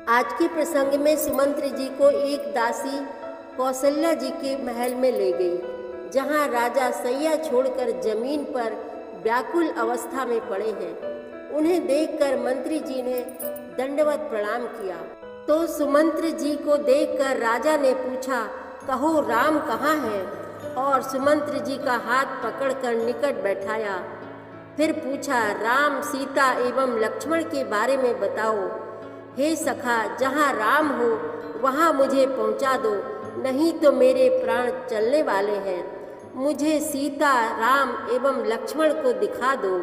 आज के प्रसंग में सुमंत्र जी को एक दासी कौशल्या जी के महल में ले गई, जहां राजा सैया छोड़कर जमीन पर व्याकुल अवस्था में पड़े हैं। उन्हें देखकर मंत्री जी ने दंडवत प्रणाम किया। तो सुमंत्र जी को देखकर राजा ने पूछा, कहो राम कहाँ है? और सुमंत्र जी का हाथ पकड़कर निकट बैठाया। फिर पूछा, राम, सीता एवं लक्ष्मण के बारे में बताओ। हे सखा, जहाँ राम हो वहाँ मुझे पहुँचा दो, नहीं तो मेरे प्राण चलने वाले हैं। मुझे सीता, राम एवं लक्ष्मण को दिखा दो।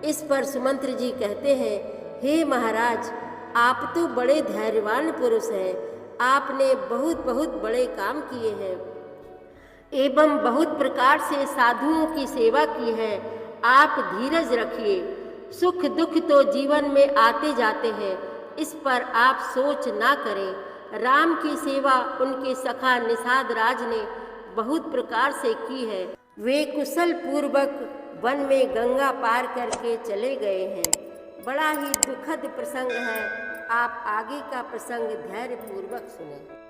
इस पर सुमंत्र जी कहते हैं, हे महाराज, आप तो बड़े धैर्यवान पुरुष हैं। आपने बहुत बहुत बड़े काम किए हैं एवं बहुत प्रकार से साधुओं की सेवा की है। आप धीरज रखिए। सुख दुख तो जीवन में आते जाते हैं, इस पर आप सोच ना करें। राम की सेवा उनके सखा निषाद राज ने बहुत प्रकार से की है। वे कुशल पूर्वक वन में गंगा पार करके चले गए हैं। बड़ा ही दुखद प्रसंग है। आप आगे का प्रसंग धैर्य पूर्वक सुनें।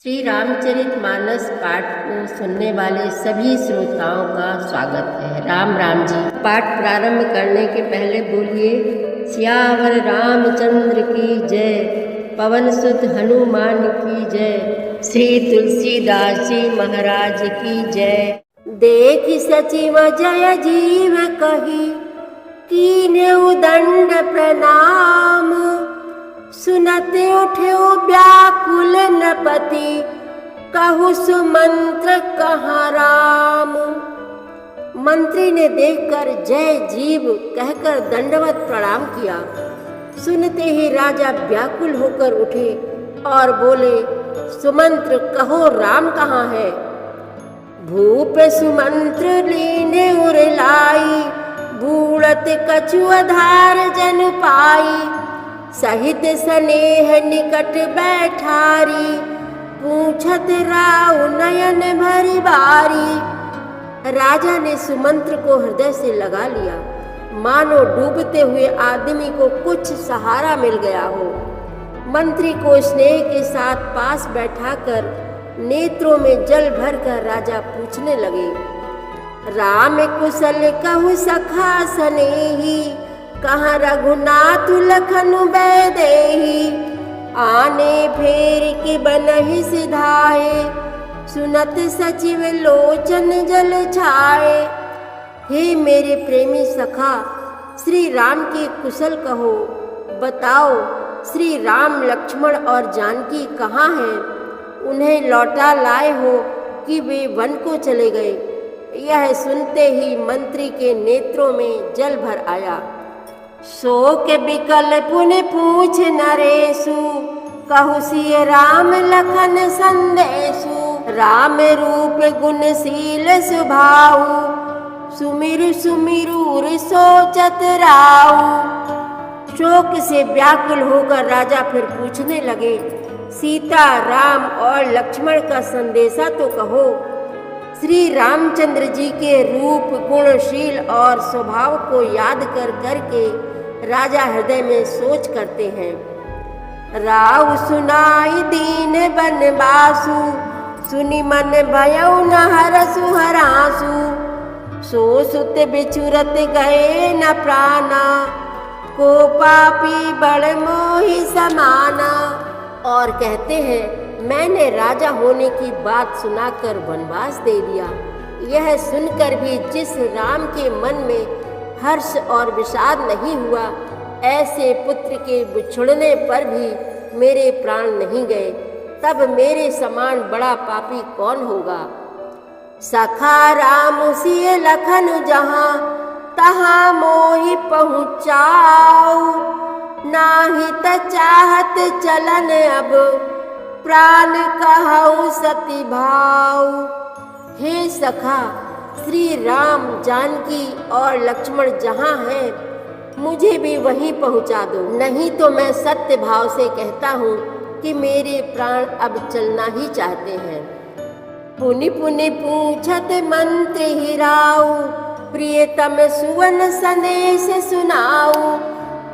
श्री रामचरितमानस पाठ को सुनने वाले सभी श्रोताओं का स्वागत है। राम राम जी। पाठ प्रारंभ करने के पहले बोलिए, सियावर रामचंद्र की जय, पवन सुत हनुमान की जय, श्री तुलसीदास जी महाराज की जय। देख सचिव जय जीव कही, कीने उदंड प्रणाम, सुनते उठ्यो व्याकुल नपति, कहु सुमंत्र कहाँ राम। मंत्री ने देखकर जय जीव कहकर दंडवत प्रणाम किया। सुनते ही राजा व्याकुल होकर उठे और बोले, सुमंत्र कहो राम कहाँ है? भूप सुमंत्र लीने उरलाई, बूढ़त कछु आधार जन पाई, सहित स्नेह निकट बैठारी, पूछत राउ नयन भरी बारी। राजा ने सुमंत्र को हृदय से लगा लिया, मानो डूबते हुए आदमी को कुछ सहारा मिल गया हो। मंत्री को स्नेह के साथ पास बैठाकर नेत्रों में जल भरकर राजा पूछने लगे, राम कुशल कहु सखा सनेही, कहाँ रघुनाथ लखन बैदेही, आने फेर के बनहि सिधाए, सुनत सचिव लोचन जल छाए। हे मेरे प्रेमी सखा, श्री राम के कुशल कहो, बताओ श्री राम, लक्ष्मण और जानकी कहाँ हैं? उन्हें लौटा लाए हो कि वे वन को चले गए? यह सुनते ही मंत्री के नेत्रों में जल भर आया। शोक विकल पुनि पूछ नरेशु, कहु सिय राम लखन संदेशु, राम रूप गुणशील स्वभाव, सुमिरु सुमिरु सोचत राउ। शोक से व्याकुल होकर राजा फिर पूछने लगे, सीता, राम और लक्ष्मण का संदेशा तो कहो। श्री रामचंद्र जी के रूप, गुणशील और स्वभाव को याद कर करके राजा हृदय में सोच करते हैं। राव सुनाई दीन बनवासु, सुनि मन भयउ न हरसु हरासु, सो सुत बिछुरत गए न प्राणा, को पापी बड़ मोहि समाना। और कहते हैं, मैंने राजा होने की बात सुनाकर वनवास दे दिया। यह सुनकर भी जिस राम के मन में हर्ष और विषाद नहीं हुआ, ऐसे पुत्र के बिछुड़ने पर भी मेरे प्राण नहीं गए, तब मेरे समान बड़ा पापी कौन होगा। सखा राम सिय लखन जहाँ, तहाँ मोहि पहुँचाऊ, नाही त चाहत चलन अब, प्राण कहु सती भाव। हे सखा, श्री राम, जानकी और लक्ष्मण जहाँ हैं, मुझे भी वहीं पहुँचा दो, नहीं तो मैं सत्य भाव से कहता हूँ कि मेरे प्राण अब चलना ही चाहते हैं। पुनि पुनि पूछत मंत्र हिराऊ, प्रियतम सुवन संदेश सुनाऊ।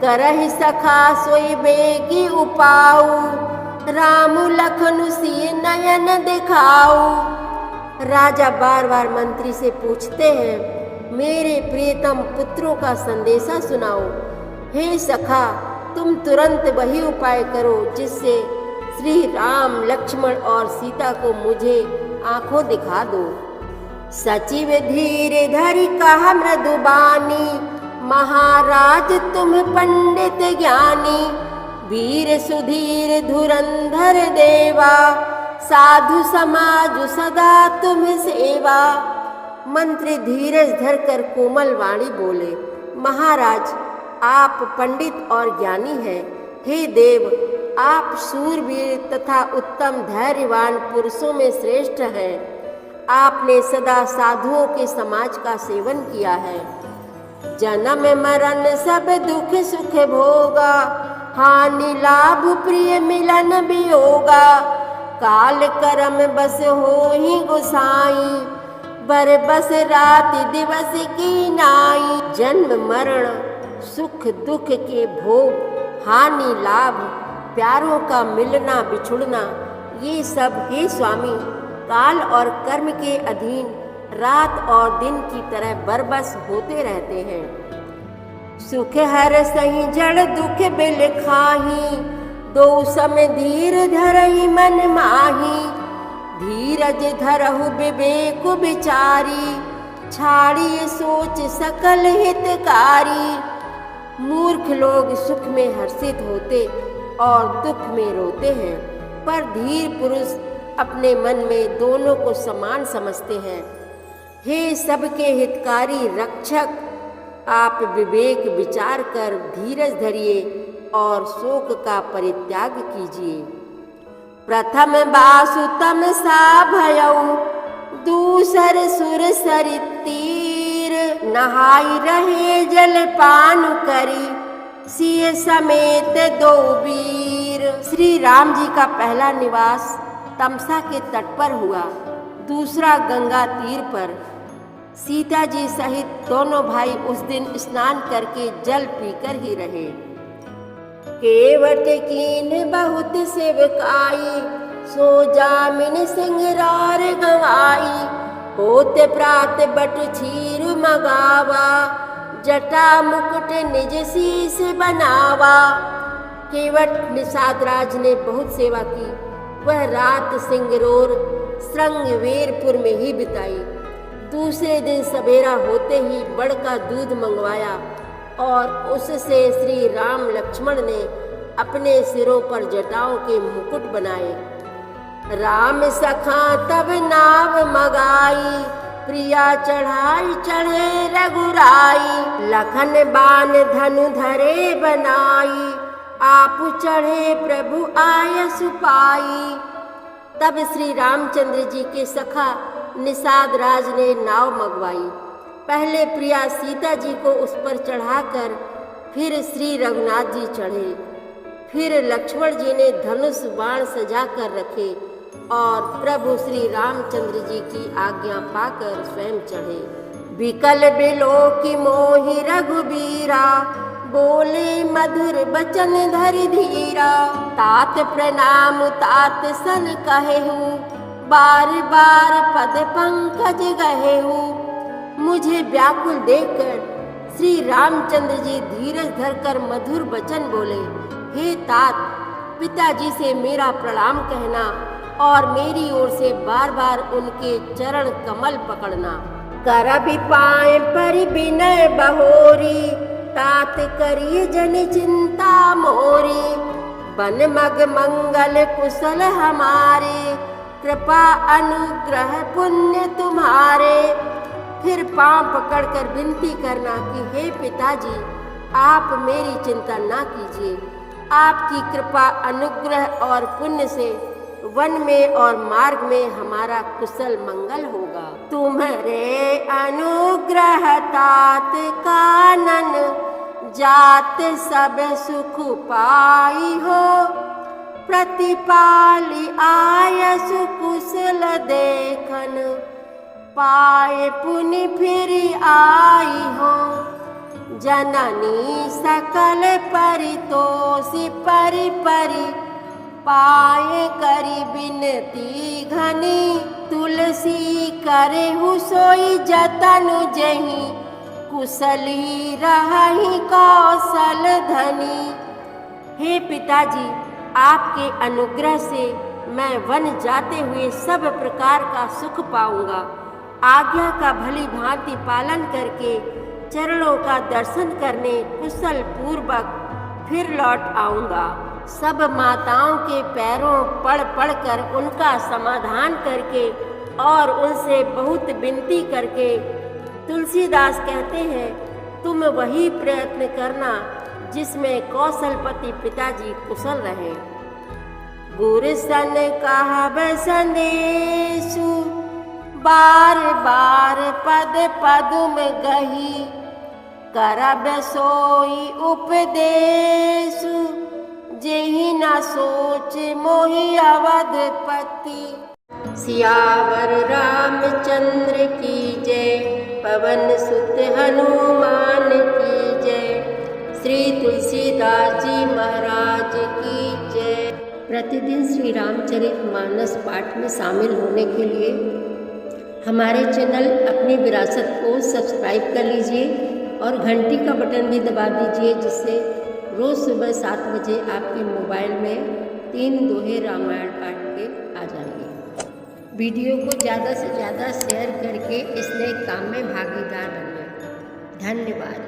करहि सखा सोई बेगी उपाऊ, राम लखन सिय नयन दिखाऊ। राजा बार बार मंत्री से पूछते हैं, मेरे प्रियतम पुत्रों का संदेशा सुनाओ। हे सखा, तुम तुरंत वही उपाय करो जिससे श्री राम लक्ष्मण और सीता को मुझे आंखों दिखा दो। सचिव धीर धरि कहा मृदुबानी, महाराज तुम पंडित ज्ञानी। वीर सुधीर धुरंधर देवा, साधु समाज सदा तुम सेवा। मंत्री धीरज धरकर कोमल वाणी बोले, महाराज आप पंडित और ज्ञानी हैं। हे देव, आप शूरवीर तथा उत्तम धैर्यवान पुरुषों में श्रेष्ठ हैं। आपने सदा साधुओं के समाज का सेवन किया है। जन्म मरण सब दुख सुख भोगा, हानि लाभ प्रिय मिलन वियोगा। काल करम बस होहि गोसाई, बर बस राति दिवस की नाई। जन्म मरण सुख दुख के भोग, हानि लाभ, प्यारों का मिलना बिछुड़ना, ये सब हे स्वामी काल और कर्म के अधीन रात और दिन की तरह बरबस होते रहते हैं। सुख हर सही जड़ दुख बिल खाही, दो सम धीर धरहि मन माही। धीरज धरहु विवेक विचारी, छाड़िए सोच सकल हितकारी। मूर्ख लोग सुख में हर्षित होते और दुख में रोते हैं, पर धीर पुरुष अपने मन में दोनों को समान समझते हैं। हे सबके हितकारी रक्षक, आप विवेक विचार कर धीरज धरिए और शोक का परित्याग कीजिए। प्रथम बासुतम सा भयऊ, दूसर सुर सरि तीर। नहाई रहे जल पान करी, सिय समेत दो वीर। श्री राम जी का पहला निवास तमसा के तट पर हुआ, दूसरा गंगा तीर पर। सीता जी सहित दोनों भाई उस दिन स्नान करके जल पीकर ही रहे। केवट कीन बहुत सेवकाई, सो जामिन सिंगरार गवाई। होते प्रात बट छीर मगावा, जटा मुकुट निज शीस बनावा। केवट निषाद राज ने बहुत सेवा की। वह रात सिंगरोर श्रृंगवेरपुर में ही बिताई। दूसरे दिन सवेरा होते ही बड़ का दूध मंगवाया और उससे श्री राम लक्ष्मण ने अपने सिरों पर जटाओं के मुकुट बनाए। राम सखा तब नाव मगाई, प्रिया चढ़ाई चढ़े रघुराई। लखन बान धनु धरे बनाई, आप चढ़े प्रभु आय सुपाई। तब श्री रामचंद्र जी के सखा निषाद राज ने नाव मंगवाई। पहले प्रिया सीता जी को उस पर चढ़ाकर फिर श्री रघुनाथ जी चढ़े। फिर लक्ष्मण जी ने धनुष बाण सजा कर रखे और प्रभु श्री रामचंद्र जी की आज्ञा पाकर स्वयं चढ़े। विकल बिलो की मोहि रघुबीरा, बोले मधुर बचन धरि धीरा। तात प्रणाम तात सन कहेहु, बार बार पद पंकज गहेहु। मुझे व्याकुल देखकर श्री रामचंद्र जी धीरज धरकर मधुर वचन बोले, हे तात, पिताजी से मेरा प्रणाम कहना और मेरी ओर से बार बार उनके चरण कमल पकड़ना। कर भी पाए पर विनय बहोरी, तात करिए जन चिंता मोरी। बन मग मंगल कुशल हमारे, कृपा अनुग्रह पुण्य तुम्हारे। फिर पांव पकड़कर विनती करना कि हे पिताजी, आप मेरी चिंता ना कीजिए। आपकी कृपा अनुग्रह और पुण्य से वन में और मार्ग में हमारा कुशल मंगल होगा। तुम्हारे अनुग्रह तात कानन, जात सब सुख पाई हो। प्रतिपाली आयस कुशल देखन, तन पाए पुनि फिर आई हो। जननी सकल परितोषी परि परि पाए करी बिनती घनी। तुलसी करे सोई जतन जही कुशली रही कौशल धनी। हे पिताजी, आपके अनुग्रह से मैं वन जाते हुए सब प्रकार का सुख पाऊंगा। आज्ञा का भली भांति पालन करके चरणों का दर्शन करने कुशल पूर्वक फिर लौट आऊंगा। सब माताओं के पैरों पड़ कर उनका समाधान करके और उनसे बहुत विनती करके तुलसीदास कहते हैं, तुम वही प्रयत्न करना जिसमें कौशलपति पिताजी कुशल रहे। गुरु सन कहब संदेशु बार बार पद पदुम गही। करब सोई उपदेशु जेहि न सोच मोहि अवधपति। सियावर रामचंद्र की जय, पवन सुत हनुमान की जय, श्री तुलसीदास जी महाराज की जय। प्रतिदिन श्री रामचरितमानस पाठ में शामिल होने के लिए हमारे चैनल अपनी विरासत को सब्सक्राइब कर लीजिए और घंटी का बटन भी दबा दीजिए, जिससे रोज़ सुबह 7 बजे आपके मोबाइल में 3 दोहे रामायण पाठ के आ जाएंगे। वीडियो को ज़्यादा से ज़्यादा शेयर करके इस नए काम में भागीदार बनिए। धन्यवाद।